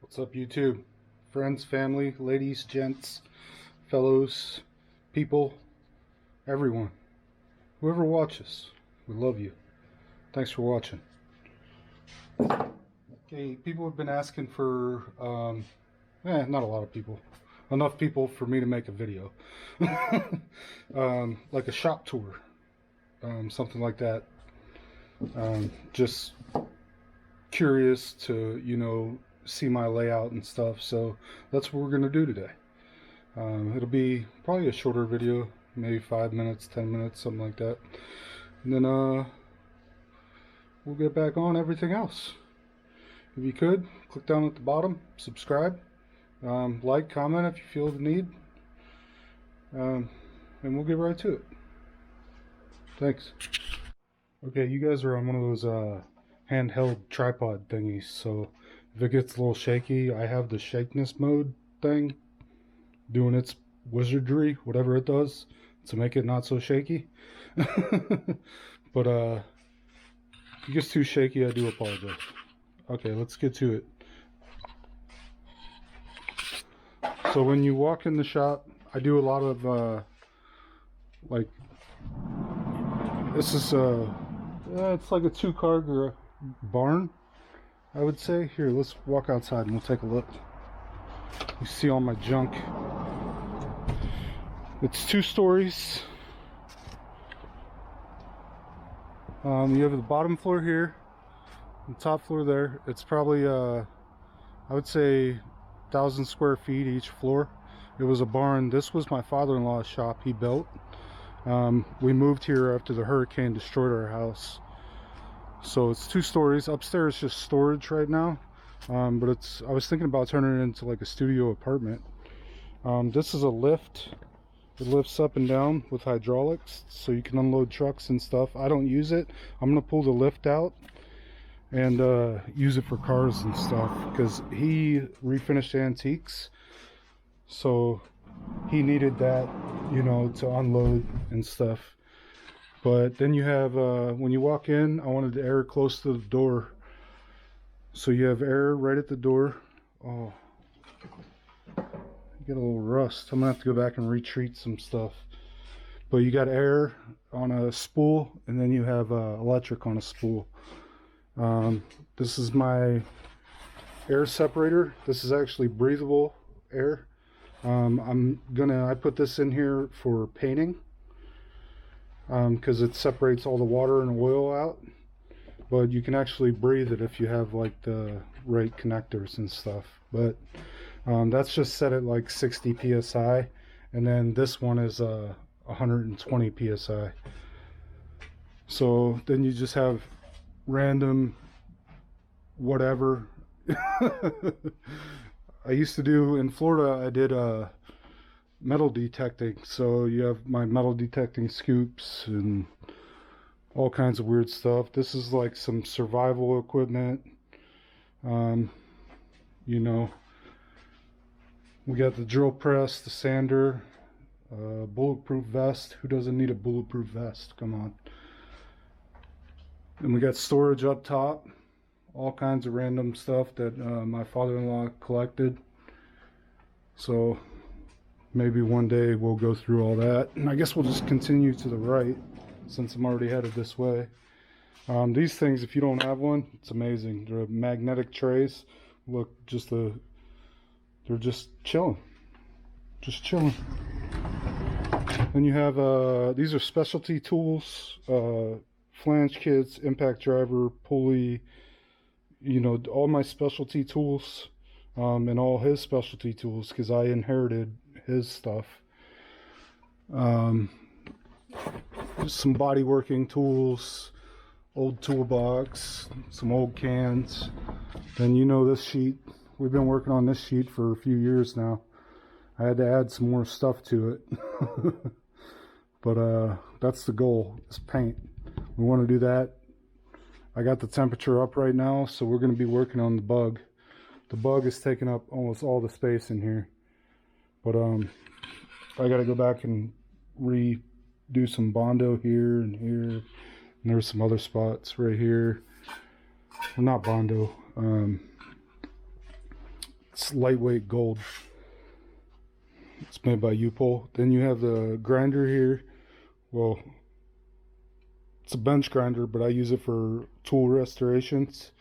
What's up, YouTube? Friends, family, ladies, gents, fellows, people, everyone. Whoever watches, we love you. Thanks for watching. Okay, people have been asking for, not a lot of people. Enough people for me to make a video. Like a shop tour. Something like that. Just curious to, see my layout and stuff, so that's what we're gonna do today. It'll be probably a shorter video, maybe 5 minutes, 10 minutes, something like that, and then we'll get back on everything else. If you could, click down at the bottom, subscribe, like, comment if you feel the need, and we'll get right to it. Thanks. Okay, you guys are on one of those handheld tripod thingies, so if it gets a little shaky, I have the shakiness mode thing doing its wizardry, whatever it does, to make it not so shaky. But if it gets too shaky, I do apologize. Okay, let's get to it. So when you walk in the shop, I do a lot of like, this is it's like a two-car barn, I would say. Here, let's walk outside and we'll take a look. You see all my junk. It's 2 stories. You have the bottom floor here, the top floor there. It's probably I would say 1,000 square feet each floor. It was a barn. This was my father-in-law's shop he built. We moved here after the hurricane destroyed our house. So it's 2 stories. Upstairs just storage right now, but I was thinking about turning it into like a studio apartment. This is a lift. It lifts up and down with hydraulics, so you can unload trucks and stuff. I don't use it. I'm gonna pull the lift out and use it for cars and stuff, because he refinished antiques, so he needed that, to unload and stuff. But then you have, when you walk in, I wanted the air close to the door. So you have air right at the door. Oh, you get a little rust. I'm gonna have to go back and retreat some stuff. But you got air on a spool, and then you have electric on a spool. This is my air separator. This is actually breathable air. I put this in here for painting, because it separates all the water and oil out, but you can actually breathe it if you have like the right connectors and stuff. But that's just set at like 60 psi, and then this one is 120 psi. So then you just have random whatever. I used to do in Florida, I did metal detecting, so you have my metal detecting scoops and all kinds of weird stuff. This is like some survival equipment. We got the drill press, the sander, bulletproof vest. Who doesn't need a bulletproof vest? Come on. And we got storage up top, all kinds of random stuff that my father-in-law collected. So maybe one day we'll go through all that, and I guess we'll just continue to the right since I'm already headed this way. These things, if you don't have one, it's amazing. They're magnetic trays. Look, they're just chilling. Then you have these are specialty tools, flange kits, impact driver, pulley, all my specialty tools, and all his specialty tools, because I inherited his stuff. Just some body working tools, old toolbox, some old cans. Then this sheet, we've been working on this sheet for a few years now. I had to add some more stuff to it. But that's the goal, is paint. We want to do that. I got the temperature up right now, so we're going to be working on the bug. The bug is taking up almost all the space in here. But I got to go back and redo some Bondo here and here. And there's some other spots right here. Well, not Bondo. It's lightweight gold. It's made by U-Pole. Then you have the grinder here. Well, it's a bench grinder, but I use it for tool restorations.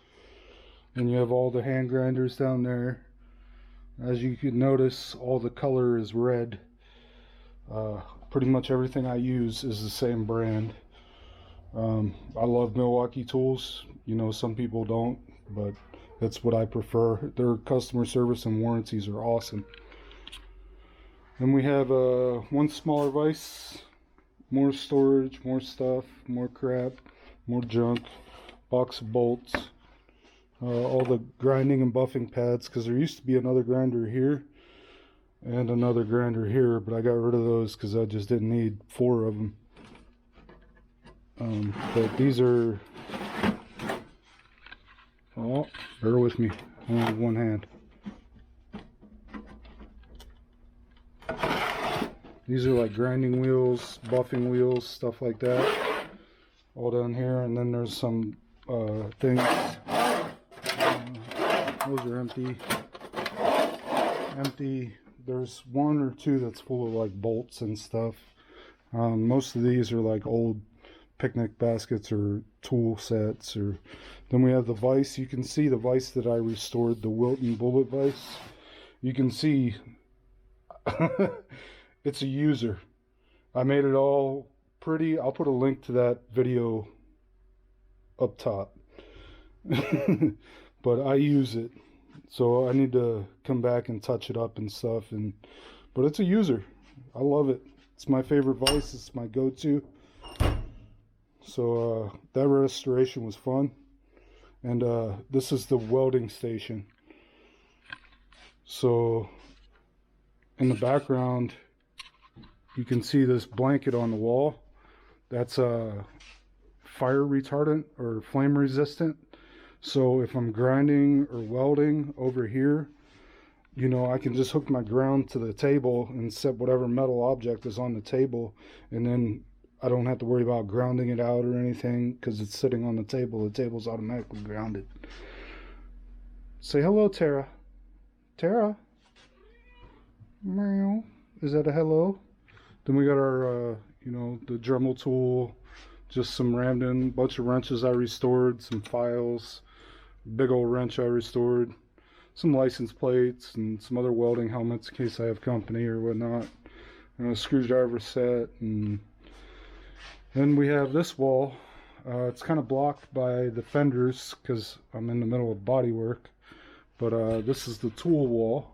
And you have all the hand grinders down there. As you can notice, all the color is red. Pretty much everything I use is the same brand. I love Milwaukee tools. You know, some people don't, but that's what I prefer. Their customer service and warranties are awesome. Then we have one smaller vise, more storage, more stuff, more crap, more junk, box of bolts, all the grinding and buffing pads, because there used to be another grinder here and another grinder here, but I got rid of those because I just didn't need 4 of them. But these are, oh, bear with me, I only have one hand. These are like grinding wheels, buffing wheels, stuff like that, all down here. And then there's some things, those are empty. There's 1 or 2 that's full of like bolts and stuff. Most of these are like old picnic baskets or tool sets. Or then we have the vise. You can see the vise that I restored, the Wilton bullet vise. You can see it's a user. I made it all pretty. I'll put a link to that video up top. But I use it, so I need to come back and touch it up and stuff. But it's a user. I love it. It's my favorite vise. It's my go-to. So that restoration was fun. And this is the welding station. So in the background, you can see this blanket on the wall. That's a fire retardant or flame resistant. So if I'm grinding or welding over here, you know, I can just hook my ground to the table and set whatever metal object is on the table, and then I don't have to worry about grounding it out or anything because it's sitting on the table. The table's automatically grounded. Say hello, Tara. Tara? Meow. Is that a hello? Then we got our, you know, the Dremel tool, just some random bunch of wrenches I restored, some files, big old wrench I restored, some license plates, and some other welding helmets in case I have company or whatnot, and a screwdriver set. And then we have this wall. It's kind of blocked by the fenders because I'm in the middle of body work, but this is the tool wall.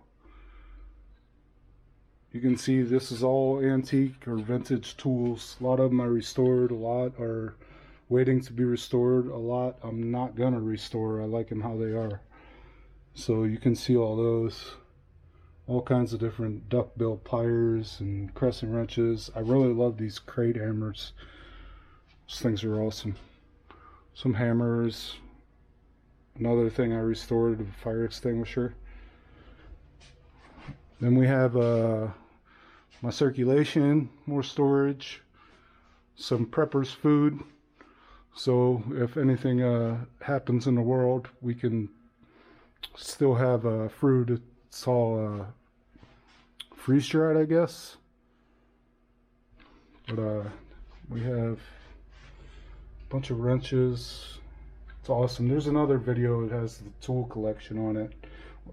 You can see this is all antique or vintage tools. A lot of them I restored, a lot are waiting to be restored, a lot I'm not gonna restore. I like them how they are. So you can see all those. All kinds of different duckbill pliers and crescent wrenches. I really love these crate hammers. Those things are awesome. Some hammers. Another thing I restored, a fire extinguisher. Then we have my circulation, more storage, some preppers food. So if anything happens in the world, we can still have fruit. It's all freeze dried, I guess. But we have a bunch of wrenches. It's awesome. There's another video that has the tool collection on it.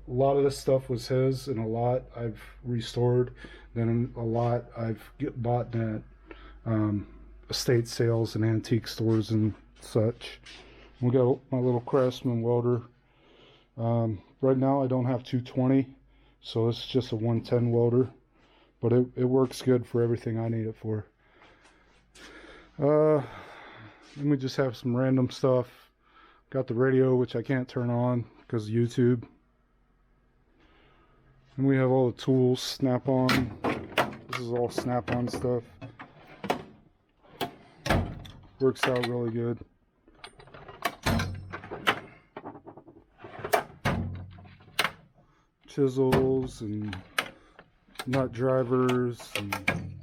A lot of this stuff was his, and a lot I've restored. Then a lot I've bought at estate sales and antique stores and such. We got my little Craftsman Welder. Right now I don't have 220, so it's just a 110 welder, but it works good for everything I need it for. Then we just have some random stuff. Got the radio, which I can't turn on because of YouTube. And we have all the tools, snap-on. This is all snap-on stuff. Works out really good. Chisels and nut drivers and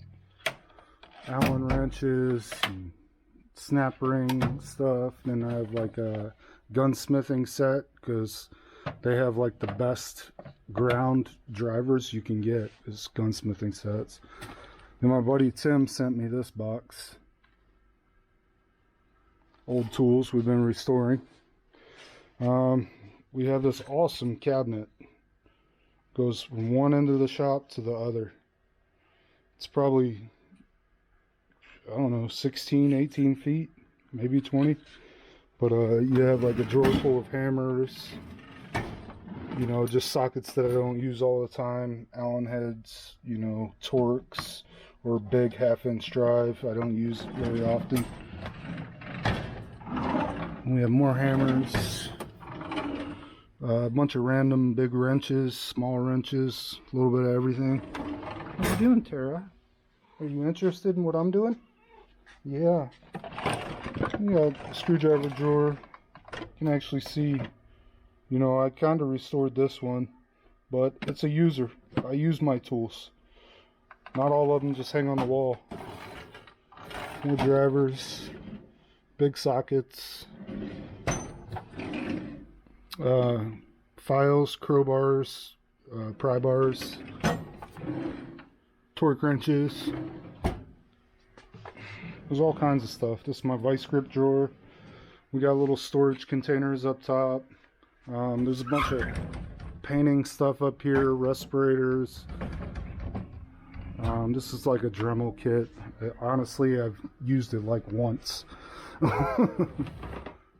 Allen wrenches and snap ring stuff. Then I have like a gunsmithing set because they have like the best ground drivers you can get is gunsmithing sets. And my buddy Tim sent me this box. Old tools we've been restoring. We have this awesome cabinet. Goes from one end of the shop to the other. It's probably, I don't know, 16, 18 feet, maybe 20. But you have like a drawer full of hammers, you know, just sockets that I don't use all the time, Allen heads, you know, Torx, or big 1/2-inch drive I don't use very often. We have more hammers, a bunch of random big wrenches, small wrenches, a little bit of everything. What are you doing, Tara? Are you interested in what I'm doing? Yeah. We got a screwdriver drawer. You can actually see, you know, I kind of restored this one, but it's a user. I use my tools. Not all of them just hang on the wall. More drivers, big sockets, files, crowbars, pry bars, torque wrenches. There's all kinds of stuff. This is my vice grip drawer. We got little storage containers up top. There's a bunch of painting stuff up here, respirators. This is like a Dremel kit. Honestly, I've used it like once.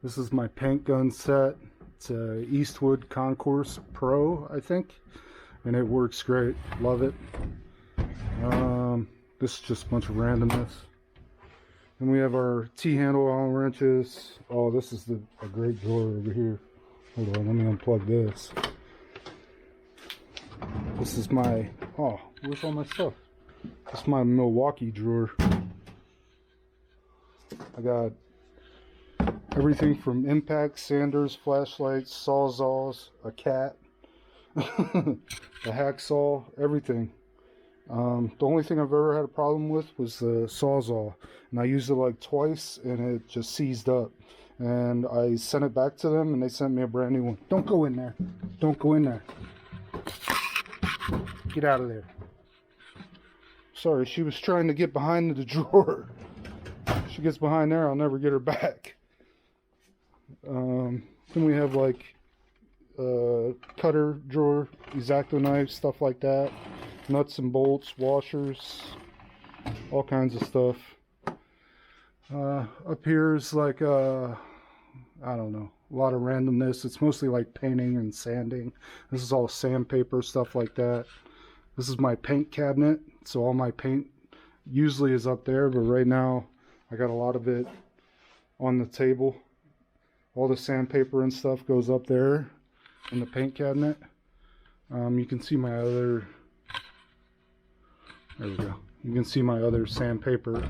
This is my paint gun set. It's a Eastwood Concourse Pro, I think, and it works great. Love it. This is just a bunch of randomness. And we have our T-handle Allen wrenches. Oh, this is a great drawer over here. Hold on, let me unplug this. This is my, oh, where's all my stuff? This is my Milwaukee drawer. I got everything from impacts, sanders, flashlights, sawzalls, a cat, a hacksaw, everything. The only thing I've ever had a problem with was the sawzall, and I used it like twice and it just seized up, and I sent it back to them and they sent me a brand new one. Don't go in there. Don't go in there. Get out of there. Sorry, she was trying to get behind the drawer. If she gets behind there, I'll never get her back. Then we have like cutter drawer, X-Acto knives, stuff like that. Nuts and bolts, washers, all kinds of stuff. Up here is like, I don't know, a lot of randomness. It's mostly like painting and sanding. This is all sandpaper, stuff like that. This is my paint cabinet. So all my paint usually is up there, but right now I got a lot of it on the table. All the sandpaper and stuff goes up there in the paint cabinet. You can see my other, there we go. You can see my other sandpaper.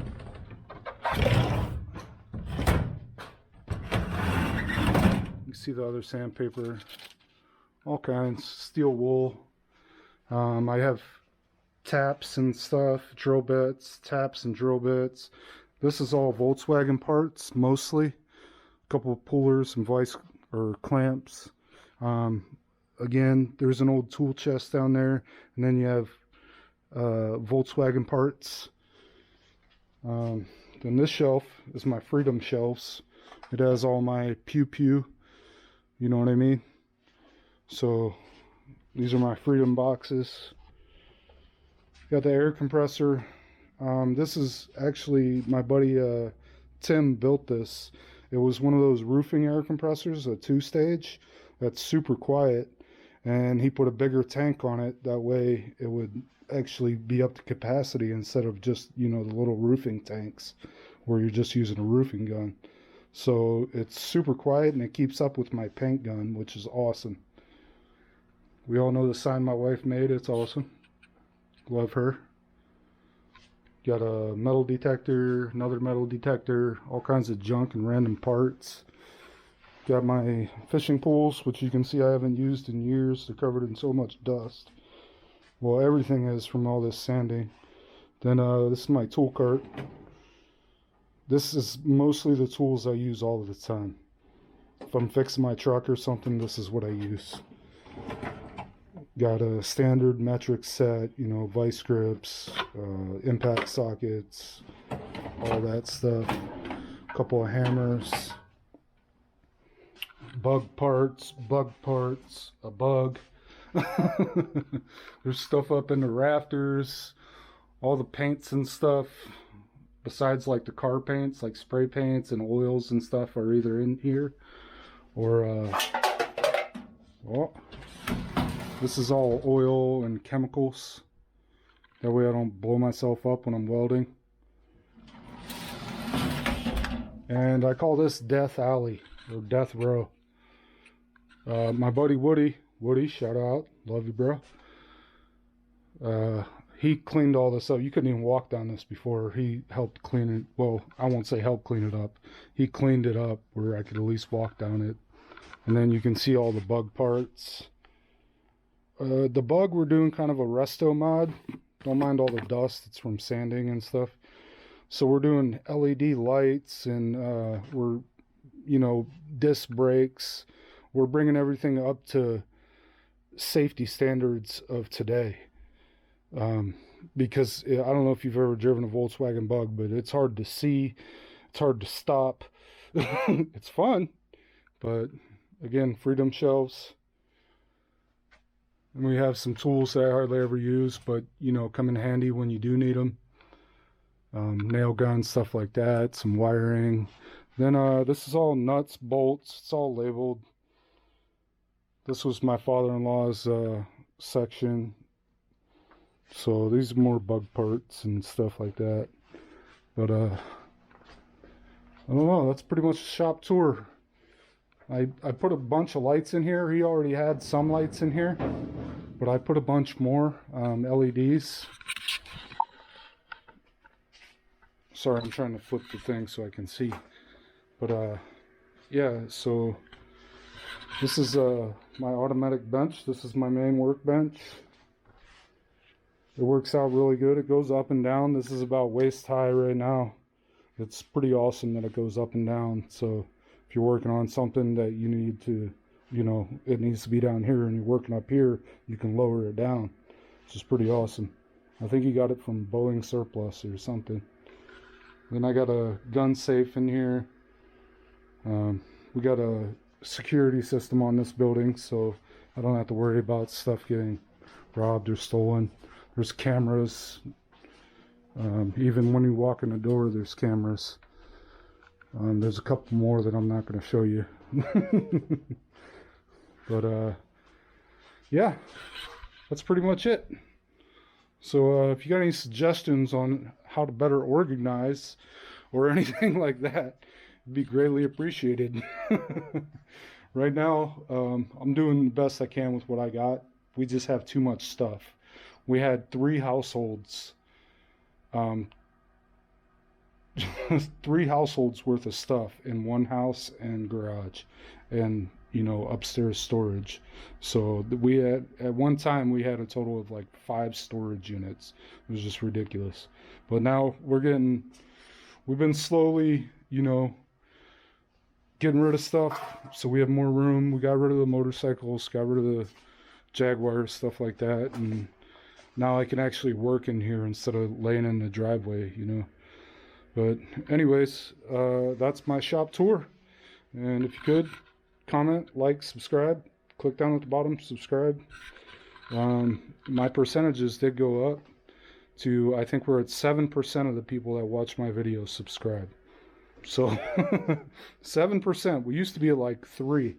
You see the other sandpaper, all kinds, steel wool. I have taps and stuff, drill bits, taps and drill bits. This is all Volkswagen parts, mostly. A couple of pullers and vice or clamps. Again, there's an old tool chest down there, and then you have Volkswagen parts. Then this shelf is my Freedom shelves. It has all my pew, you know what I mean? So these are my Freedom boxes. Got the air compressor. This is actually my buddy Tim built this. It was one of those roofing air compressors, a 2-stage that's super quiet, and he put a bigger tank on it. That way it would actually be up to capacity instead of just, you know, the little roofing tanks where you're just using a roofing gun. So it's super quiet and it keeps up with my paint gun, which is awesome. We all know the sign my wife made. It's awesome. Love her. Got a metal detector, another metal detector, all kinds of junk and random parts. Got my fishing poles, which you can see I haven't used in years. They're covered in so much dust. Well, everything is from all this sanding. Then this is my tool cart. This is mostly the tools I use all of the time. If I'm fixing my truck or something, this is what I use. Got a standard metric set, you know, vice grips, impact sockets, all that stuff. A couple of hammers, bug parts, a bug. There's stuff up in the rafters, all the paints and stuff. Besides like the car paints, like spray paints and oils and stuff are either in here or oh, this is all oil and chemicals. That way I don't blow myself up when I'm welding. And I call this Death Alley or Death Row. My buddy Woody, shout out, love you, bro. He cleaned all this up. You couldn't even walk down this before. He helped clean it. Well, I won't say help clean it up. He cleaned it up where I could at least walk down it. And then you can see all the bug parts. The bug, we're doing kind of a resto mod. Don't mind all the dust. It's from sanding and stuff. So we're doing LED lights and we're, you know, disc brakes. We're bringing everything up to safety standards of today. Because I don't know if you've ever driven a Volkswagen Bug, but it's hard to see, it's hard to stop. It's fun, but again, freedom shelves. And we have some tools that I hardly ever use, but you know, come in handy when you do need them. Nail guns, stuff like that, some wiring. Then this is all nuts, bolts, it's all labeled. This was my father-in-law's section. So these are more bug parts and stuff like that. But I don't know, that's pretty much a shop tour. I put a bunch of lights in here. He already had some lights in here, but I put a bunch more LEDs. Sorry, I'm trying to flip the thing so I can see. But yeah, so this is my automatic bench. This is my main workbench. It works out really good. It goes up and down. This is about waist high right now. It's pretty awesome that it goes up and down. So if you're working on something that you need to, you know, it needs to be down here and you're working up here, you can lower it down, which is pretty awesome. I think he got it from Boeing Surplus or something. Then I got a gun safe in here. We got a security system on this building, so I don't have to worry about stuff getting robbed or stolen. There's cameras. Even when you walk in the door, there's cameras. There's a couple more that I'm not going to show you. But yeah, that's pretty much it. So if you got any suggestions on how to better organize or anything like that, it'd be greatly appreciated. Right now, I'm doing the best I can with what I got. We just have too much stuff. We had 3 households, 3 households worth of stuff in one house and garage, and you know, upstairs storage. So we had, at one time we had a total of like 5 storage units. It was just ridiculous. But now we've been slowly, you know, getting rid of stuff, so we have more room. We got rid of the motorcycles, got rid of the Jaguars, stuff like that, and now I can actually work in here instead of laying in the driveway, you know. But anyways, that's my shop tour. And if you could, comment, like, subscribe. Click down at the bottom, subscribe. My percentages did go up to, I think we're at 7% of the people that watch my videos subscribe. So 7%. We used to be at like 3.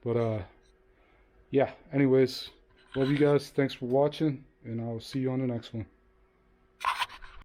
But yeah, anyways, love you guys. Thanks for watching, and I'll see you on the next one.